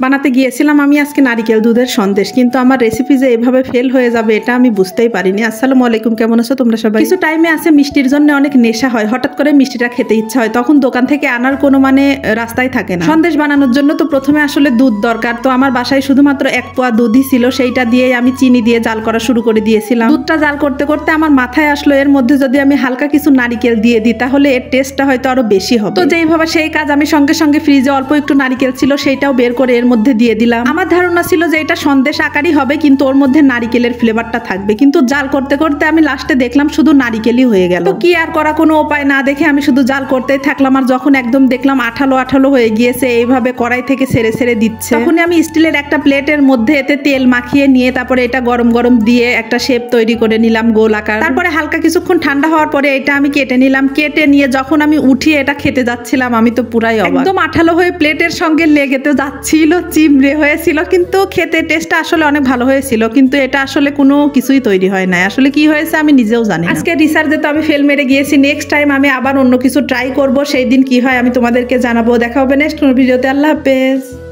বানাতে গিয়েছিলাম আমি আজকে নারিকেল দুধের সন্দেশ, কিন্তু আমার রেসিপি যে এভাবে ফেল হয়ে যাবে এটা আমি বুঝতেই পারিনি। আসসালামু আলাইকুম, কেমন আছো তোমরা সবাই? কিছু টাইমে আছে মিষ্টির জন্য অনেক নেশা হয়, হঠাৎ করে মিষ্টিটা খেতে ইচ্ছা হয়, তখন দোকান থেকে আনার কোনো রাস্তায় থাকে না। সন্দেশ বানানোর জন্য তো প্রথমে আসলে দুধ দরকার, তো আমার বাসায় শুধুমাত্র 1 পোয়া দুধই ছিল, সেইটা দিয়ে আমি চিনি দিয়ে জাল করা শুরু করে দিয়েছিলাম। দুধটা জাল করতে করতে আমার মাথায় আসলো এর মধ্যে যদি আমি হালকা কিছু নারিকেল দিয়ে দিই তাহলে এর টেস্টটা হয়তো আরো বেশি হবে। তো যেইভাবে সেই কাজ, আমি সঙ্গে সঙ্গে ফ্রিজে অল্প একটু নারিকেল ছিল সেইটাও বের করে এর মধ্যে দিয়ে দিলাম। আমার ধারণা ছিল যে এটা সন্দেশ আকারই হবে, কিন্তু ওর মধ্যে নারিকেলের ফ্লেভারটা থাকবে, কিন্তু জাল করতে করতে আমি লাস্টে দেখলাম শুধু নারিকেলই হয়ে গেল। তো কি আর করা, কোনো উপায় না দেখে আমি শুধু জাল করতেই থাকলাম। আর যখন একদম দেখলাম আঠালো আঠালো হয়ে গিয়েছে, এইভাবে কড়াই থেকে ছেড়ে ছেড়ে দিচ্ছে, তখনই আমি স্টিলের একটা প্লেটের মধ্যে এতে তেল মাখিয়ে নিয়ে তারপরে এটা গরম গরম দিয়ে একটা শেপ তৈরি করে নিলাম গোল আকার। তারপরে হালকা কিছুক্ষণ ঠান্ডা হওয়ার পরে এটা আমি কেটে নিলাম। কেটে নিয়ে যখন আমি উঠিয়ে এটা খেতে যাচ্ছিলাম, আমি তো পুরাই অবাক, একদম আঠালো হয়ে প্লেটের সঙ্গে লেগে তো যাচ্ছিল, চিমড়ে হয়েছিল, কিন্তু খেতে টেস্টটা আসলে অনেক ভালো হয়েছিল। কিন্তু এটা আসলে কোনো কিছুই তৈরি হয় না, আসলে কি হয়েছে আমি নিজেও জানি না। আজকে রিসার্চে তো আমি ফেল মেরে গিয়েছি, নেক্সট টাইম আমি আবার অন্য কিছু ট্রাই করব, সেই দিন কি হয় আমি তোমাদেরকে জানাবো। দেখা হবে নেক্সট ভিডিওতে। আল্লাহ হাফেজ।